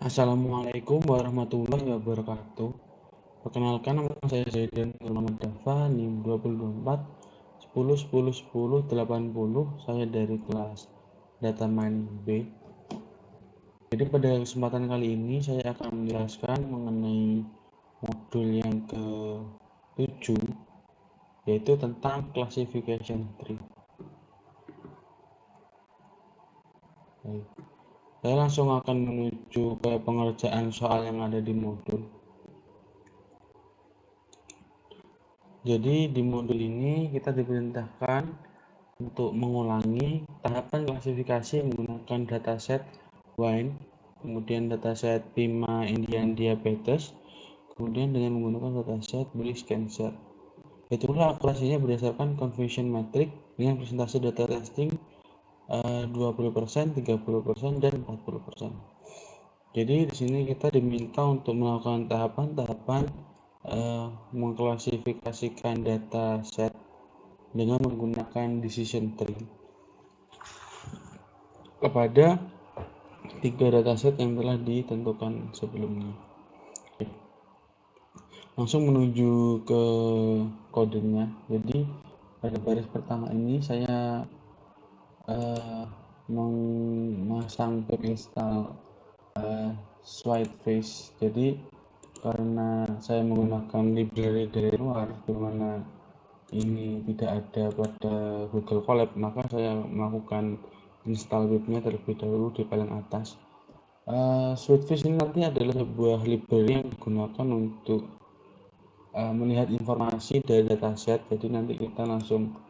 Assalamualaikum warahmatullahi wabarakatuh. Perkenalkan, nama saya Zaidan Muhammad Dafa, NIM 2024 10 10 10 80. Saya dari kelas Data Mining B. Jadi pada kesempatan kali ini saya akan menjelaskan mengenai modul yang ke-7, yaitu tentang classification tree. Baik. Saya langsung akan menuju ke pengerjaan soal yang ada di modul. Jadi di modul ini kita diperintahkan untuk mengulangi tahapan klasifikasi menggunakan dataset Wine, kemudian dataset Pima Indian Diabetes, kemudian dengan menggunakan dataset Breast Cancer. Itulah akurasinya berdasarkan conversion metric dengan presentasi data testing 20%, 30%, dan 40%. Jadi di sini kita diminta untuk melakukan tahapan-tahapan mengklasifikasikan dataset dengan menggunakan decision tree kepada 3 dataset yang telah ditentukan sebelumnya. Langsung menuju ke kodenya. Jadi pada baris pertama ini saya memasang pip install Swipeface. Jadi karena saya menggunakan library dari luar di mana ini tidak ada pada Google Colab, maka saya melakukan install webnya terlebih dahulu di paling atas. Sweetfish ini nanti adalah sebuah library yang digunakan untuk melihat informasi dari dataset. Jadi nanti kita langsung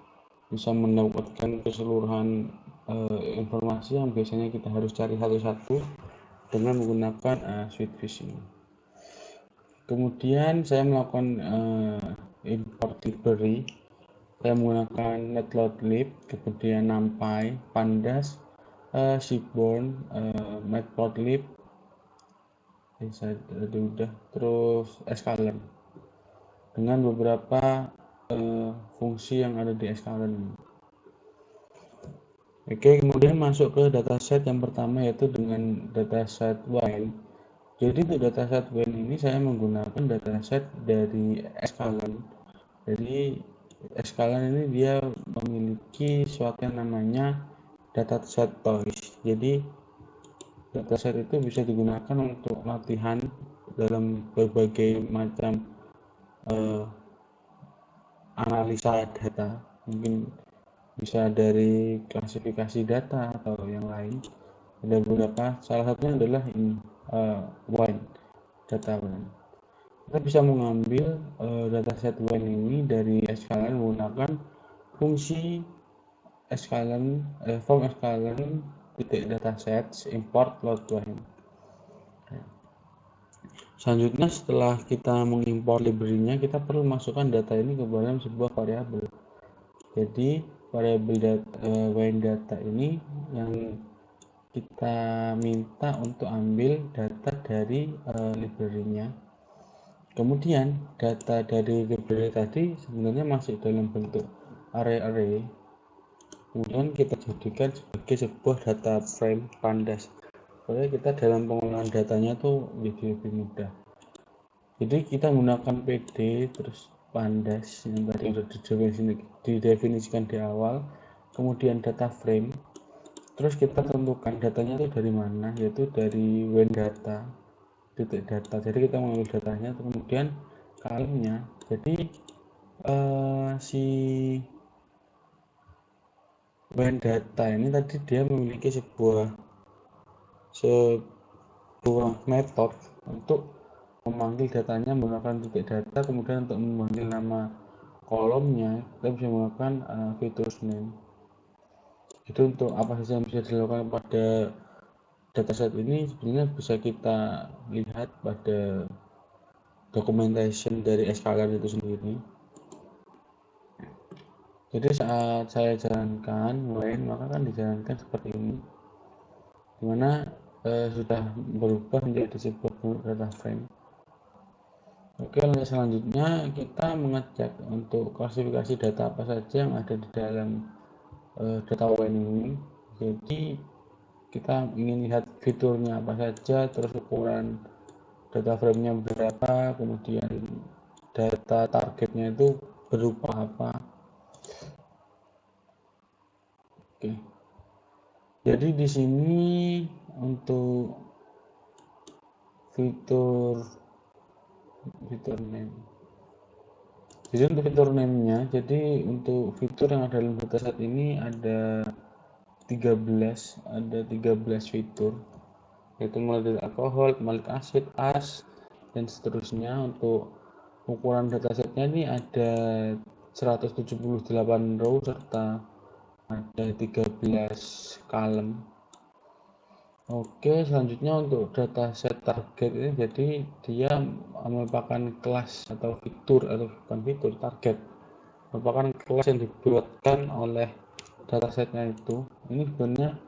bisa mendapatkan keseluruhan informasi yang biasanya kita harus cari satu-satu dengan menggunakan Sweetfish ini. Kemudian saya melakukan import library. Saya menggunakan matplotlib, kemudian numpy, pandas, seaborn, matplotlib, terus sklearn dengan beberapa fungsi yang ada di sklearn. Oke, kemudian masuk ke dataset yang pertama, yaitu dengan dataset Wine. Jadi untuk dataset Wine ini saya menggunakan dataset dari sklearn. Jadi sklearn ini dia memiliki suatu yang namanya dataset toys. Jadi dataset itu bisa digunakan untuk latihan dalam berbagai macam analisa data, mungkin bisa dari klasifikasi data atau yang lain. Ada beberapa, salah satunya adalah ini Wine, data Wine. Kita bisa mengambil dataset Wine ini dari sklearn menggunakan fungsi sklearn from sklearn datasets import load Wine. Selanjutnya, setelah kita mengimpor library-nya, kita perlu masukkan data ini ke dalam sebuah variabel. Jadi variabel Wine data ini yang kita minta untuk ambil data dari library-nya. Kemudian data dari library tadi sebenarnya masih dalam bentuk array. Kemudian kita jadikan sebagai sebuah data frame pandas supaya kita dalam pengolahan datanya tuh lebih mudah. Jadi kita menggunakan PD terus pandas yang tadi sudah didefinisikan di awal, kemudian data frame, terus kita tentukan datanya itu dari mana, yaitu dari Wine data titik data. Jadi kita mengambil datanya, kemudian column-nya. Jadi si Wine data ini tadi dia memiliki sebuah metode untuk memanggil datanya menggunakan titik data, kemudian untuk memanggil nama kolomnya kita bisa menggunakan features name. Itu untuk apa saja yang bisa dilakukan pada dataset ini sebenarnya bisa kita lihat pada documentation dari sklearn itu sendiri. Jadi saat saya jalankan Wine, maka kan dijalankan seperti ini, dimana sudah berubah menjadi sebuah data frame. Oke, lanjut selanjutnya kita mengecek untuk klasifikasi data apa saja yang ada di dalam data Wine ini. Jadi kita ingin lihat fiturnya apa saja, terus ukuran data frame-nya berapa, kemudian data targetnya itu berupa apa. Oke. Jadi di sini untuk fitur name. Jadi untuk fitur name-nya, jadi untuk fitur yang ada dalam dataset ini ada 13 fitur, yaitu mulai dari alkohol, malik asid, as, dan seterusnya. Untuk ukuran datasetnya ini ada 178 row serta ada 13 column. Oke, selanjutnya untuk dataset target ini, jadi dia merupakan kelas atau fitur, atau bukan fitur, target merupakan kelas yang dibuatkan oleh datasetnya itu. Ini sebenarnya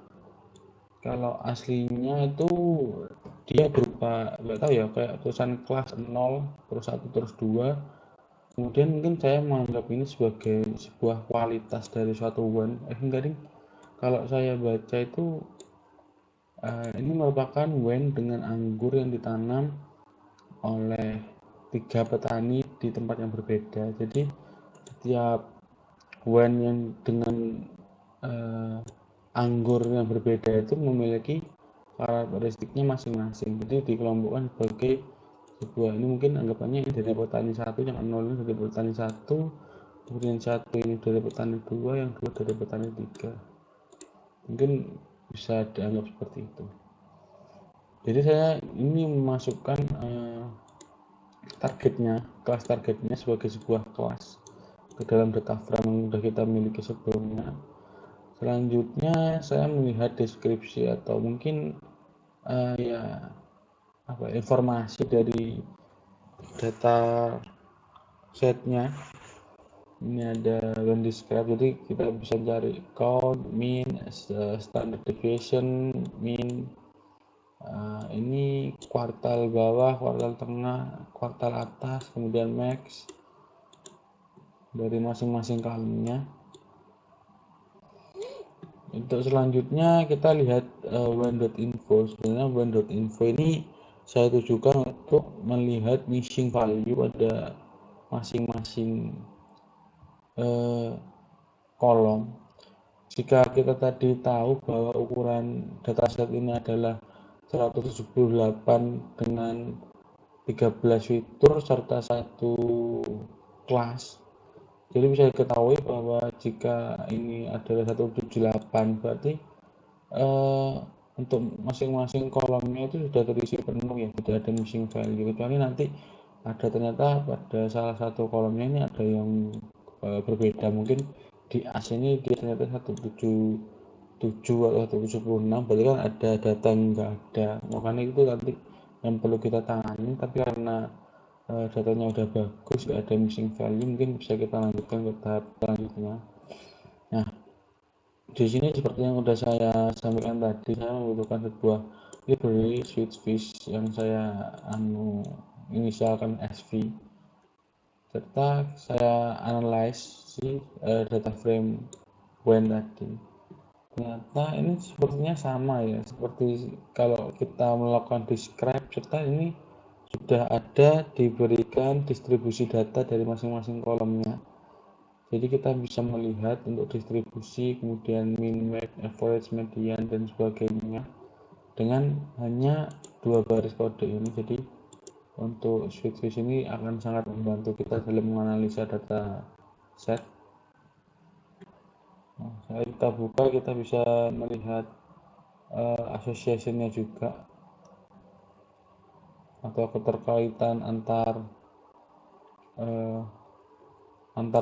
kalau aslinya itu dia berupa, nggak tahu ya, kayak tulisan kelas 0 terus 1 terus 2. Kemudian mungkin saya menganggap ini sebagai sebuah kualitas dari suatu WAN. Enggak ding, kalau saya baca itu ini merupakan WAN dengan anggur yang ditanam oleh 3 petani di tempat yang berbeda. Jadi setiap WAN yang dengan anggur yang berbeda itu memiliki karakteristiknya masing-masing. Jadi dikelompokkan sebagai sebuah, ini mungkin anggapannya ini dari petani 1, yang 0 ini dari petani 1, kemudian 1 ini dari petani 2, yang 2 dari petani 3. Mungkin bisa dianggap seperti itu. Jadi saya ini memasukkan kelas targetnya sebagai sebuah kelas ke dalam data frame yang sudah kita miliki sebelumnya. Selanjutnya saya melihat deskripsi atau mungkin informasi dari data setnya. Ini ada when describe, jadi kita bisa cari count, mean, standard deviation, mean. Ini kuartal bawah, kuartal tengah, kuartal atas, kemudian max dari masing-masing column-nya. Untuk selanjutnya kita lihat when.info. Sebenarnya when.info ini saya tujukan untuk melihat missing value pada masing-masing kolom. Jika kita tadi tahu bahwa ukuran dataset ini adalah 178 dengan 13 fitur serta satu kelas, jadi bisa diketahui bahwa jika ini adalah 178 berarti untuk masing-masing kolomnya itu sudah terisi penuh ya, tidak ada missing value, kecuali nanti ada ternyata pada salah satu kolomnya ini ada yang berbeda, mungkin di as ini dia ternyata 177 atau 176, berarti kan ada data yang enggak ada, makanya itu nanti yang perlu kita tangani. Tapi karena datanya udah bagus, nggak ada missing value, mungkin bisa kita lanjutkan ke tahap selanjutnya. Nah, di sini seperti yang sudah saya sampaikan tadi, saya membutuhkan sebuah library switchfish yang saya inisialkan SV, serta saya analyze data frame when tadi. Ternyata ini sepertinya sama ya, seperti kalau kita melakukan describe, serta ini sudah ada diberikan distribusi data dari masing-masing kolomnya. Jadi kita bisa melihat untuk distribusi, kemudian min, max, average, median, dan sebagainya dengan hanya 2 baris kode ini. Jadi untuk switchfish ini akan sangat membantu kita dalam menganalisa data set. Nah, saat kita buka, kita bisa melihat association-nya juga, atau keterkaitan antar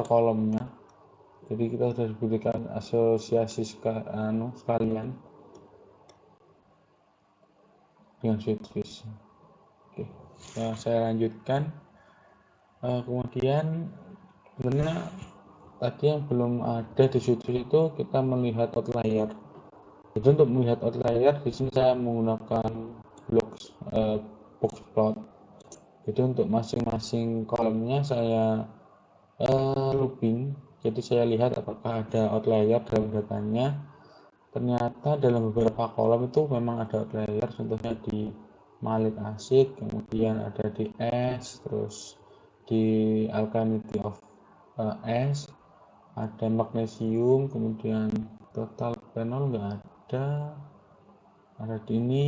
kolomnya. Jadi kita sudah diberikan asosiasi sekalian dengan switchfish. Oke, nah, saya lanjutkan. Kemudian sebenarnya tadi yang belum ada di switchfish itu kita melihat outlier. Jadi untuk melihat outlier di sini saya menggunakan box plot. Jadi untuk masing-masing kolomnya saya looping. Jadi saya lihat apakah ada outlier dalam datanya. ternyata dalam beberapa kolom itu memang ada outlier, contohnya di malic acid, kemudian ada di S, terus di alkalinity of S, ada magnesium, kemudian total phenol nggak ada di ini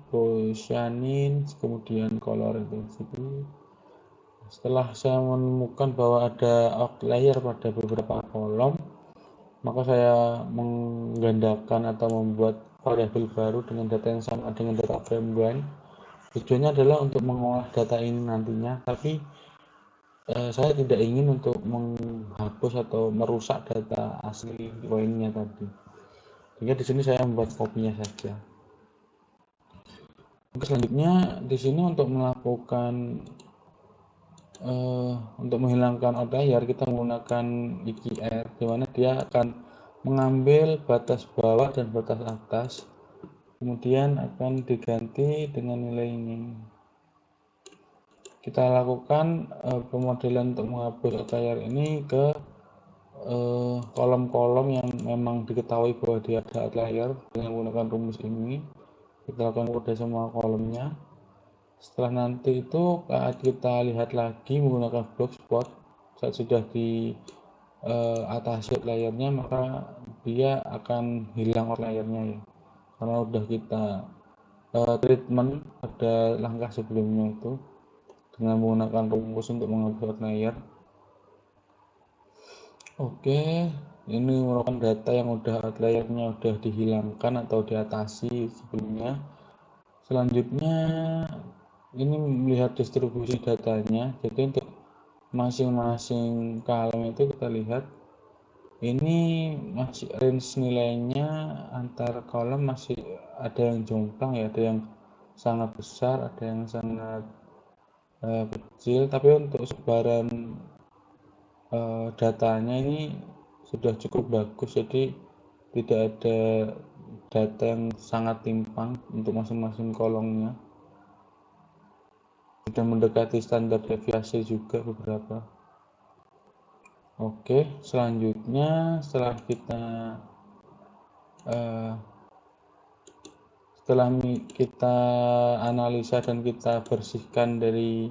procyanin, kemudian color intensity. Setelah saya menemukan bahwa ada outlier pada beberapa kolom, maka saya menggandakan atau membuat variabel baru dengan data yang sama dengan data frame blind. Tujuannya adalah untuk mengolah data ini nantinya, tapi saya tidak ingin untuk menghapus atau merusak data asli poinnya tadi. Sehingga di sini saya membuat kopinya saja. Selanjutnya di sini untuk melakukan untuk menghilangkan outlier kita menggunakan IKR, di mana dia akan mengambil batas bawah dan batas atas, kemudian akan diganti dengan nilai ini. Kita lakukan pemodelan untuk menghapus outlier ini ke kolom-kolom yang memang diketahui bahwa dia ada outlier dengan menggunakan rumus ini. Kita lakukan kode semua kolomnya. Setelah nanti itu saat kita lihat lagi menggunakan blogspot, saat sudah di atas outlier-nya, maka dia akan hilang outlier-nya ya, karena udah kita treatment pada langkah sebelumnya itu dengan menggunakan rumus untuk menghapus outlier. Oke, ini merupakan data yang udah outlier-nya udah dihilangkan atau diatasi sebelumnya. Selanjutnya ini melihat distribusi datanya. Jadi untuk masing-masing kolom itu kita lihat ini masih range nilainya antar kolom masih ada yang jomplang ya, ada yang sangat besar, ada yang sangat kecil, tapi untuk sebaran datanya ini sudah cukup bagus, jadi tidak ada data yang sangat timpang untuk masing-masing kolomnya, sudah mendekati standar deviasi juga beberapa. Oke, selanjutnya setelah kita analisa dan kita bersihkan dari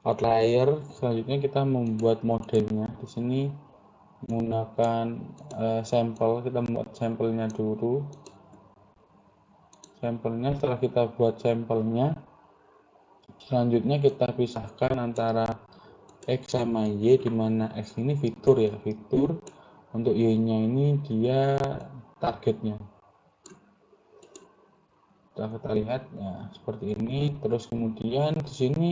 outlier, selanjutnya kita membuat modelnya. Di sini menggunakan sampel, kita membuat sampelnya dulu. Sampelnya setelah kita buat sampelnya, selanjutnya kita pisahkan antara X sama Y, di mana X ini fitur ya, fitur, untuk Y-nya ini dia targetnya. Kita lihat ya seperti ini. Terus kemudian di sini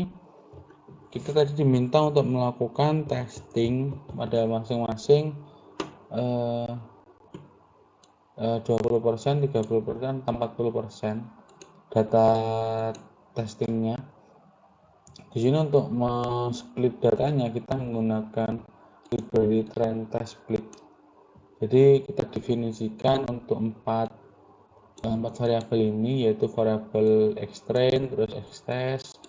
kita tadi diminta untuk melakukan testing pada masing-masing 20%, 30%, 40% data testingnya. Di sini untuk men-split datanya kita menggunakan library trend test split. Jadi kita definisikan untuk empat variabel ini, yaitu variabel xtrain, terus xtest,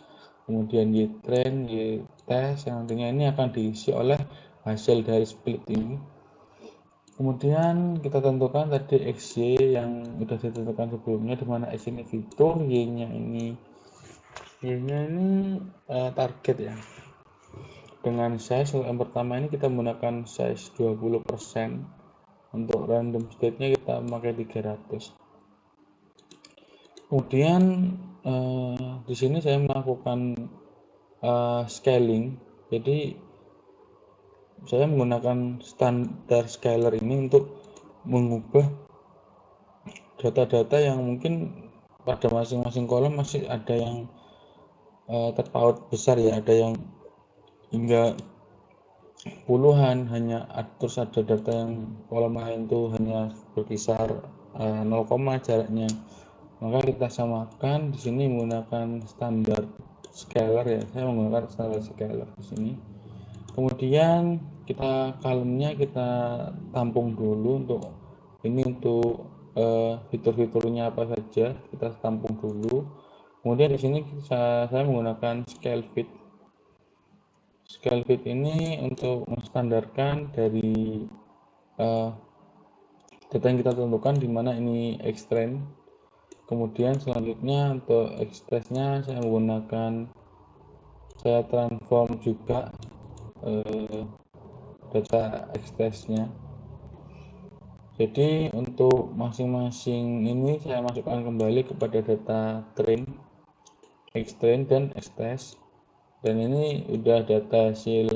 kemudian ytrain, ytest, yang nantinya ini akan diisi oleh hasil dari split ini. Kemudian kita tentukan tadi xy yang sudah ditentukan sebelumnya, di mana x ini fitur, y-nya ini target ya. Dengan size yang pertama ini kita menggunakan size 20%. Untuk random state-nya kita memakai 300. Kemudian di sini saya melakukan scaling. Jadi saya menggunakan standar scaler ini untuk mengubah data-data yang mungkin pada masing-masing kolom masih ada yang terpaut besar ya, ada yang hingga puluhan, hanya terus ada data yang kolom lain itu hanya berkisar 0, jaraknya. Maka kita samakan di sini menggunakan standar scaler ya. Saya menggunakan standar scaler di sini. Kemudian kolomnya kita tampung dulu untuk fitur-fiturnya apa saja kita tampung dulu. Kemudian di sini saya menggunakan scale fit. Scale fit ini untuk menstandarkan dari data yang kita tentukan di mana ini extract. Kemudian selanjutnya untuk extract-nya saya transform juga data extract-nya. Jadi untuk masing-masing ini saya masukkan kembali kepada data train, extract, dan extract. Dan ini udah data hasil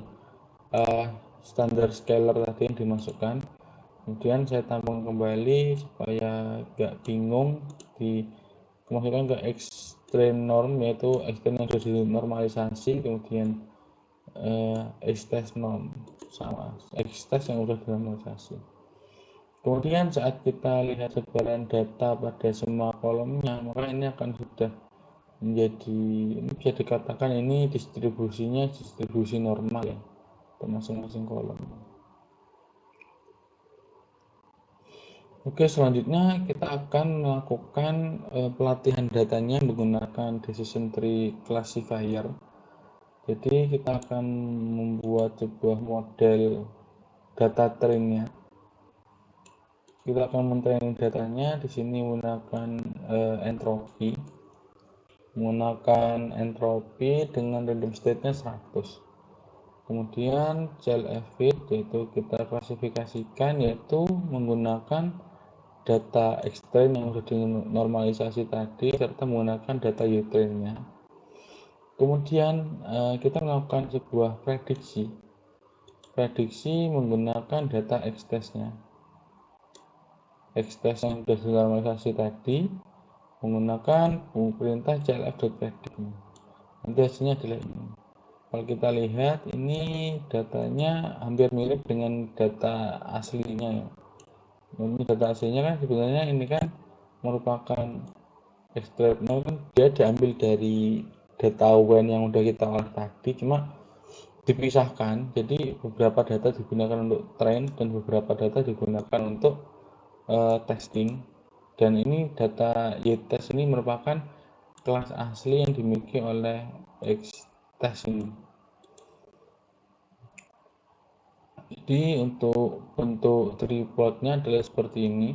standar scalar tadi yang dimasukkan. Kemudian saya tampung kembali supaya gak bingung, dimasukkan ke extract norm, yaitu extract yang sudah dinormalisasi, kemudian extract norm sama extract yang sudah dinormalisasi. Kemudian saat kita lihat sebaran data pada semua kolomnya, maka ini akan sudah menjadi, ini bisa dikatakan ini distribusinya distribusi normal ya untuk masing-masing kolom. Oke, selanjutnya kita akan melakukan pelatihan datanya menggunakan decision tree classifier. Jadi kita akan membuat sebuah model data trainnya. Kita akan mentraining datanya di sini menggunakan entropi. Menggunakan entropi dengan random state-nya 100. Kemudian child fit, yaitu kita klasifikasikan yaitu menggunakan data extract yang sudah dinormalisasi tadi serta menggunakan data utrain-nya. Kemudian kita melakukan sebuah prediksi menggunakan data extract-nya. Extract yang sudah dinormalisasi tadi menggunakan perintah clf.predict. Nanti hasilnya adalah ini. Kalau kita lihat ini datanya hampir mirip dengan data aslinya ya. Ini data aslinya kan sebenarnya ini kan merupakan extract kan dia diambil dari data WEN yang udah kita olah tadi, cuma dipisahkan. Jadi beberapa data digunakan untuk train dan beberapa data digunakan untuk testing. Dan ini data y-test ini merupakan kelas asli yang dimiliki oleh x-test ini. Jadi untuk bentuk tree plotnya adalah seperti ini.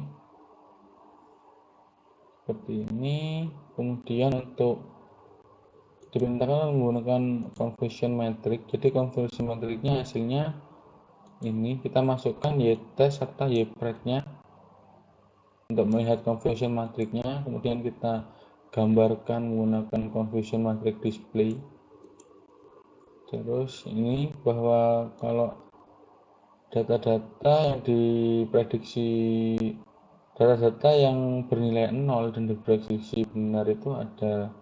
Kemudian untuk diperintahkan menggunakan conversion matrix. Jadi conversion matrixnya hasilnya ini, kita masukkan y-test serta y-prep-nya untuk melihat conversion matrixnya. Kemudian kita gambarkan menggunakan conversion matrix display. Terus ini bahwa kalau data-data yang diprediksi, data-data yang bernilai 0 dan diprediksi benar itu ada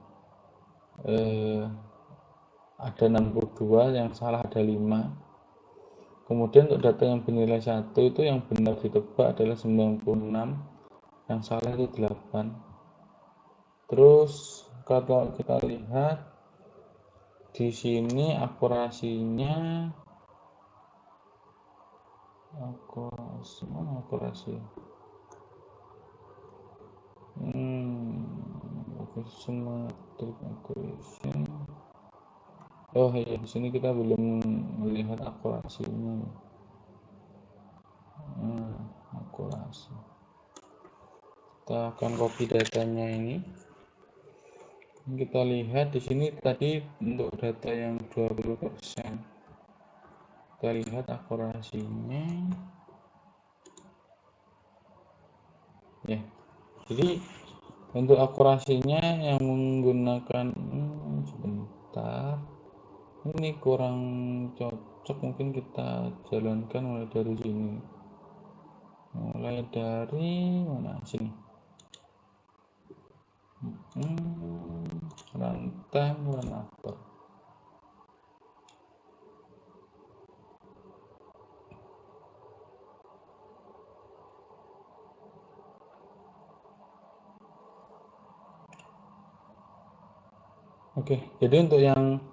62, yang salah ada 5. Kemudian untuk data yang bernilai 1 itu yang benar ditebak adalah 96, yang salah itu 8. Terus kalau kita lihat di sini akurasinya, akurasi oh iya, di sini kita belum melihat akurasinya. Akurasi, kita akan copy datanya ini. Kita lihat di sini tadi untuk data yang 20%, kita lihat akurasinya ya. Jadi untuk akurasinya yang menggunakan sebentar, ini kurang cocok, mungkin kita jalankan mulai dari sini, mulai dari mana sini, runtime run after. Oke, jadi untuk yang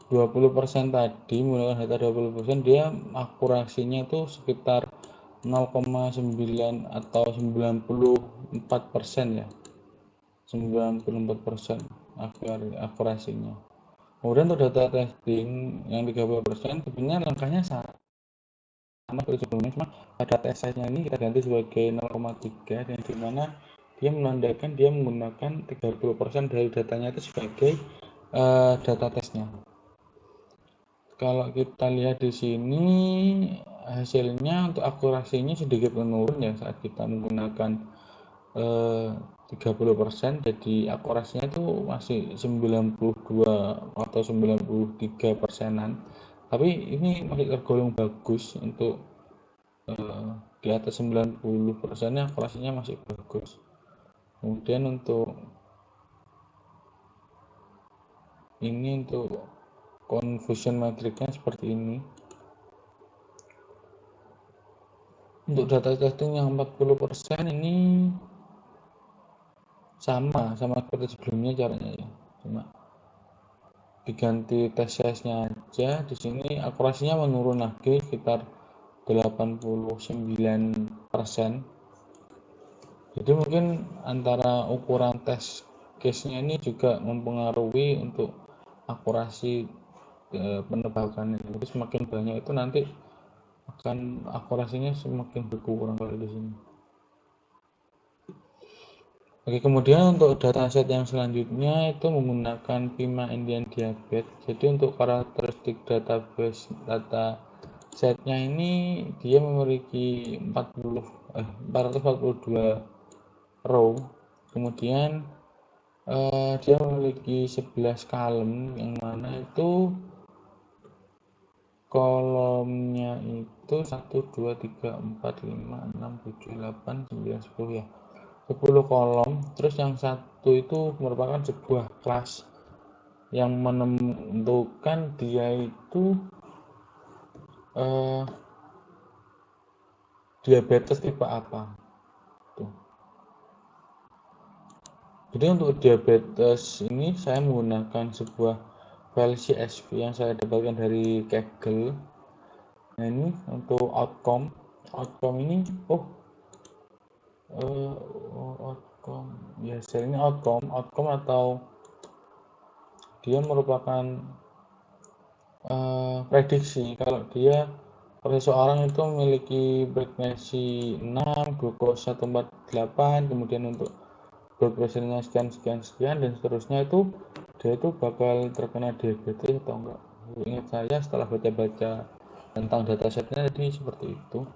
20% tadi, menggunakan data 20%, dia akurasinya itu sekitar 0,9 atau 94% ya, 94% akurasinya. Kemudian untuk data testing yang 30% sebenarnya langkahnya sama, sama seperti sebelumnya, cuma pada tes size-nya ini kita ganti sebagai 0,3, dan dimana dia menandakan dia menggunakan 30% dari datanya itu sebagai data tesnya. Kalau kita lihat di sini hasilnya untuk akurasinya sedikit menurun ya saat kita menggunakan 30%, jadi akurasinya itu masih 92 atau 93 persenan, tapi ini masih tergolong bagus untuk di atas 90%-nya akurasinya masih bagus. Kemudian untuk ini untuk confusion matrixnya seperti ini. Untuk data testing yang 40% ini sama seperti sebelumnya caranya ya, cuma diganti tes size-nya aja. Di sini akurasinya menurun lagi sekitar 89%. Jadi mungkin antara ukuran tes case-nya ini juga mempengaruhi untuk akurasi penebakannya. Jadi semakin banyak itu nanti akan akurasinya semakin berkurang kalau di sini. Oke, kemudian untuk dataset yang selanjutnya itu menggunakan Pima Indian Diabetes. Jadi untuk karakteristik database data setnya ini dia memiliki 442 row. Kemudian dia memiliki 11 kolom, yang mana itu kolomnya itu 1, 2, 3, 4, 5, 6, 7, 8, 9, 10 ya, 10 kolom. Terus yang satu itu merupakan sebuah kelas yang menentukan dia itu diabetes tipe apa tuh. Jadi untuk diabetes ini saya menggunakan sebuah file CSV yang saya dapatkan dari Kaggle. Nah ini untuk outcome ini outcome ya, hasilnya outcome atau dia merupakan prediksi kalau dia pada seorang itu memiliki blood pressure 6, glukosa 48, kemudian untuk blood pressure-nya sekian dan seterusnya, itu dia itu bakal terkena diabetes atau enggak. Ingat saya setelah baca-baca tentang datasetnya tadi seperti itu.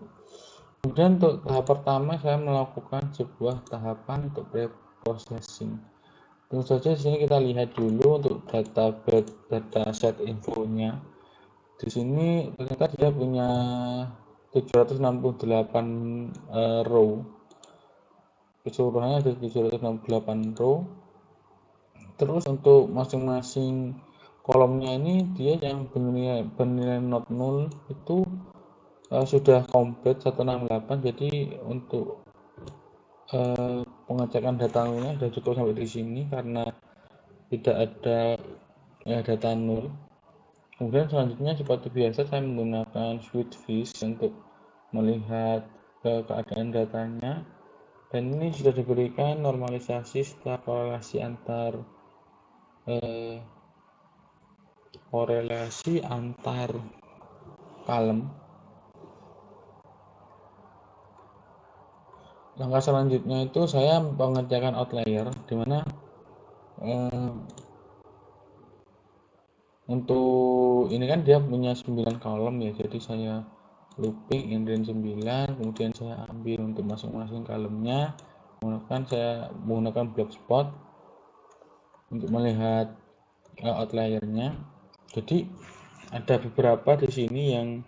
Kemudian untuk tahap pertama saya melakukan sebuah tahapan untuk pre-processing. Tentu saja di sini kita lihat dulu untuk dataset infonya. Di sini ternyata dia punya 768 row. Keseluruhannya ada 768 row. Terus untuk masing-masing kolomnya ini dia yang bernilai not null itu sudah komplit 168. Jadi untuk pengecekan data nullnya sudah cukup sampai di sini karena tidak ada data null. Kemudian selanjutnya seperti biasa saya menggunakan switchfish untuk melihat keadaan datanya, dan ini sudah diberikan normalisasi setelah korelasi antar kolom. Langkah selanjutnya itu saya pengecekan outlier, dimana untuk ini kan dia punya 9 kolom ya, jadi saya looping indent 9, kemudian saya ambil untuk masing-masing kolomnya, saya menggunakan blogspot untuk melihat outliernya. Jadi ada beberapa di sini yang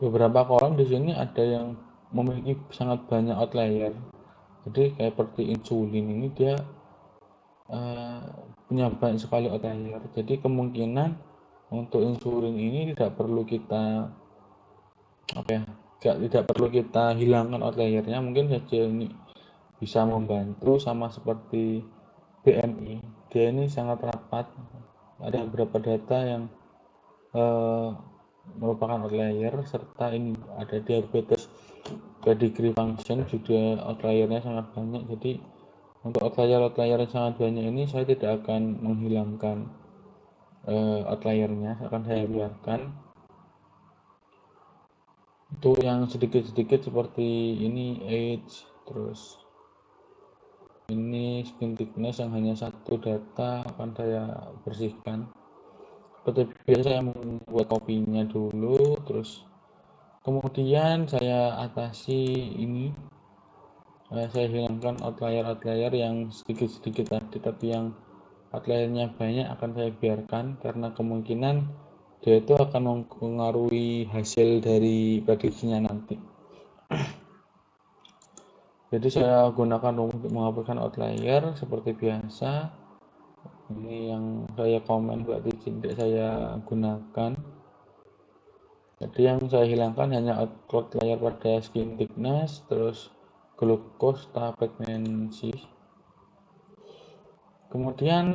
beberapa kolom di sini ada yang memiliki sangat banyak outlier. Jadi kayak seperti insulin ini dia punya banyak sekali outlier. Jadi kemungkinan untuk insulin ini tidak perlu kita hilangkan outliernya, mungkin saja ini bisa membantu. Sama seperti BMI, dia ini sangat rapat, ada beberapa data yang merupakan outlier, serta ini ada diabetes pedigree function juga outliernya sangat banyak. Jadi untuk outlier yang sangat banyak ini saya tidak akan menghilangkan outliernya akan saya biarkan. Untuk yang sedikit-sedikit seperti ini age, terus ini skin thickness yang hanya satu data akan saya bersihkan. Seperti biasa saya membuat kopinya dulu, terus kemudian saya atasi ini, saya hilangkan outlier yang sedikit-sedikit tadi, tapi yang outliernya banyak akan saya biarkan karena kemungkinan dia itu akan mempengaruhi hasil dari prediksinya nanti. Jadi saya gunakan untuk menghapuskan outlier seperti biasa. Ini yang saya komen berarti tidak saya gunakan. Jadi yang saya hilangkan hanya outlier pada skin thickness, terus glucose, tahap pregnancy. Kemudian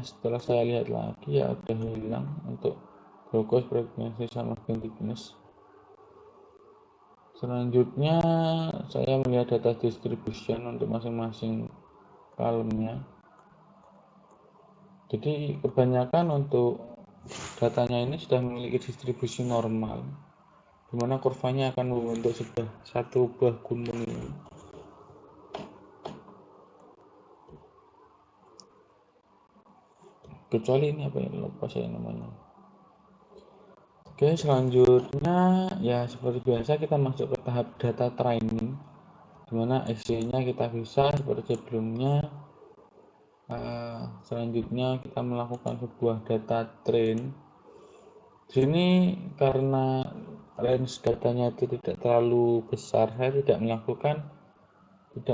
setelah saya lihat lagi ya udah hilang untuk glucose, pregnancy sama skin thickness. Selanjutnya saya melihat data distribution untuk masing-masing column-nya. Jadi kebanyakan untuk datanya ini sudah memiliki distribusi normal, di mana kurvanya akan membentuk satu buah gunung ini. Kecuali ini apa ya, lupa saya namanya. Oke, selanjutnya ya seperti biasa kita masuk ke tahap data training, dimana SC-nya kita bisa seperti sebelumnya. Selanjutnya kita melakukan sebuah data train. Di sini karena range datanya itu tidak terlalu besar, saya tidak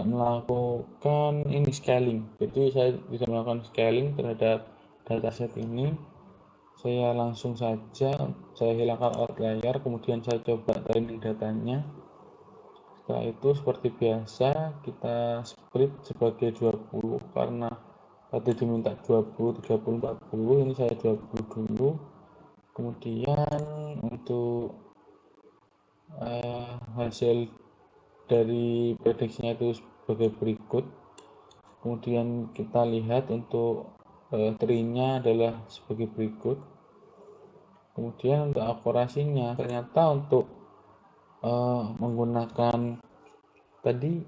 melakukan ini scaling. Jadi saya bisa melakukan scaling terhadap dataset ini. Saya langsung saja saya hilangkan outlier, kemudian saya coba training datanya. Setelah itu seperti biasa kita split sebagai 20 karena tadi diminta 20, 30, 40, ini saya 20 dulu. Kemudian untuk hasil dari prediksinya itu sebagai berikut. Kemudian kita lihat untuk tree-nya adalah sebagai berikut. Kemudian untuk akurasinya ternyata untuk menggunakan tadi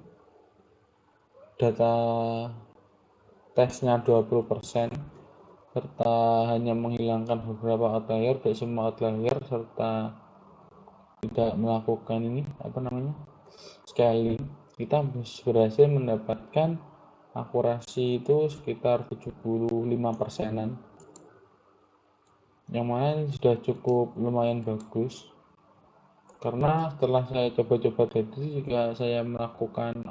data tesnya 20% serta hanya menghilangkan beberapa outlier, tidak semua outlier, serta tidak melakukan ini scaling, kita berhasil mendapatkan akurasi itu sekitar 75%-an, yang mana ini sudah cukup lumayan bagus. Karena setelah saya coba-coba tadi, jika saya melakukan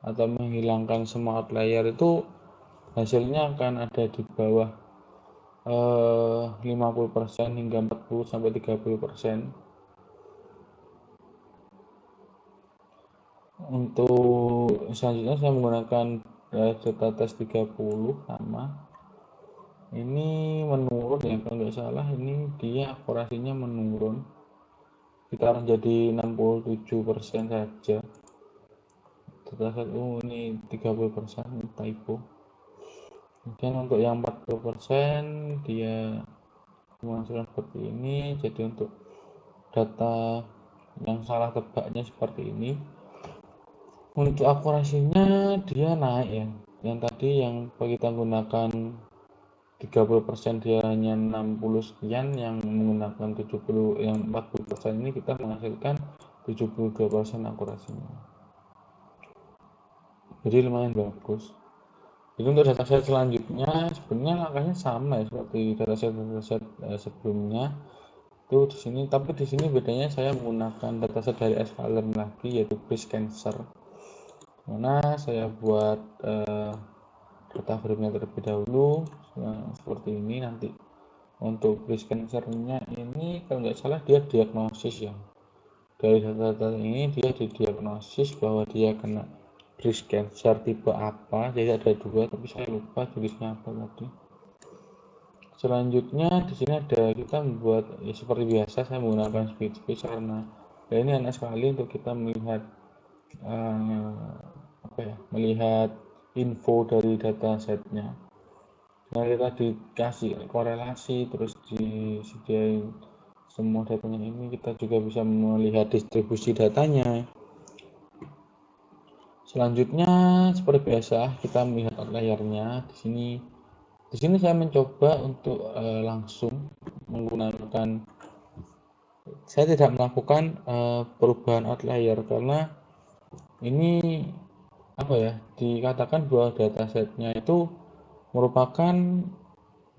atau menghilangkan semua outlier itu hasilnya akan ada di bawah 50% hingga 40-30%. Untuk selanjutnya saya menggunakan data tes 30 sama. Ini menurun ya, kalau nggak salah ini dia akurasinya menurun sekitar jadi 67% saja. Data ini 30% typo. Kemudian untuk yang 40% dia menghasilkan seperti ini. Jadi untuk data yang salah tebaknya seperti ini. Untuk akurasinya dia naik ya. Yang tadi yang kita gunakan 30% dia hanya 60 sekian, yang menggunakan 70, yang 40% ini kita menghasilkan 72% akurasinya. Jadi lumayan bagus. Jadi untuk dataset selanjutnya sebenarnya langkahnya sama ya seperti dataset sebelumnya itu di sini, tapi di sini bedanya saya menggunakan dataset dari Scalar lagi, yaitu breast cancer. Mana saya buat data frame-nya terlebih dahulu seperti ini. Nanti untuk breast cancer-nya ini kalau nggak salah dia diagnosis ya, dari data-data ini dia didiagnosis bahwa dia kena breast cancer tipe apa. Jadi ada dua, tapi saya lupa tulisnya apa tadi. Selanjutnya di sini ada kita membuat ya, seperti biasa saya menggunakan speech karena ya, ini enak sekali untuk kita melihat melihat info dari data setnya. Nah, kita dikasih korelasi, terus disediain semua datanya ini, kita juga bisa melihat distribusi datanya. Selanjutnya, seperti biasa, kita melihat outlier-nya. Di sini saya mencoba untuk langsung menggunakan. Saya tidak melakukan perubahan outlier karena ini apa ya? Dikatakan bahwa datasetnya itu merupakan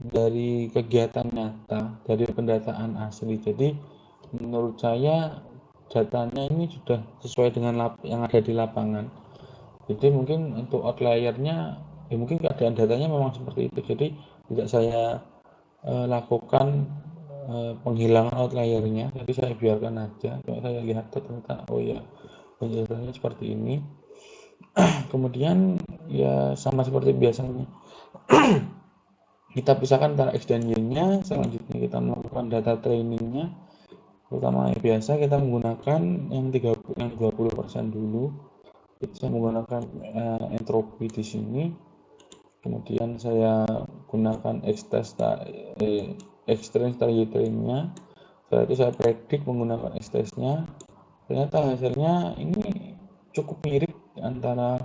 dari kegiatan nyata, dari pendataan asli. Jadi menurut saya datanya ini sudah sesuai dengan yang ada di lapangan. Jadi mungkin untuk outlier-nya, ya mungkin keadaan datanya memang seperti itu. Jadi tidak saya lakukan penghilangan outlier-nya. Jadi saya biarkan aja. Kalau saya lihat ternyata, oh ya penjelasannya seperti ini. Kemudian ya sama seperti biasanya. Kita pisahkan antara X dan Y-nya. Selanjutnya kita melakukan data training-nya. Pertama biasa kita menggunakan yang 20% dulu. Saya menggunakan entropi di sini. Kemudian saya gunakan X-train Y-train-nya. Setelah itu saya predik menggunakan X-test-nya. Ternyata hasilnya ini cukup mirip antara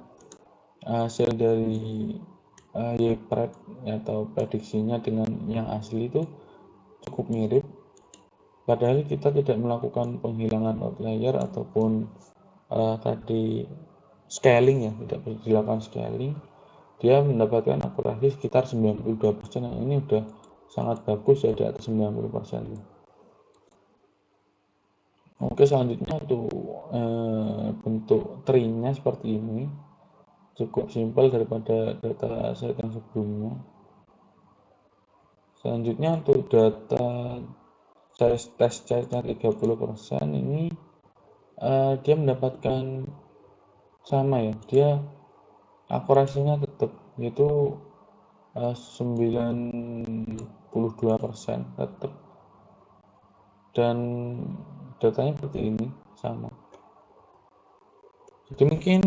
hasil dari Y-pred atau prediksinya dengan yang asli itu cukup mirip. Padahal kita tidak melakukan penghilangan outlier ataupun tadi scaling ya, tidak dilakukan scaling. Dia mendapatkan akurasi sekitar 92%. Yang ini udah sangat bagus ya, di atas 90%. Oke, selanjutnya tuh bentuk tree-nya seperti ini. Cukup simpel daripada data set yang sebelumnya. Selanjutnya untuk data test size-nya 30% ini dia mendapatkan sama ya, dia akurasinya tetap yaitu 92% tetap, dan datanya seperti ini sama. Jadi mungkin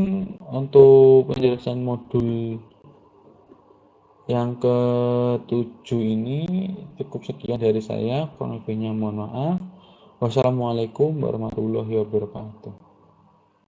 untuk penjelasan modul yang ke-7 ini cukup sekian dari saya. Kurang lebihnya mohon maaf. Wassalamualaikum warahmatullahi wabarakatuh.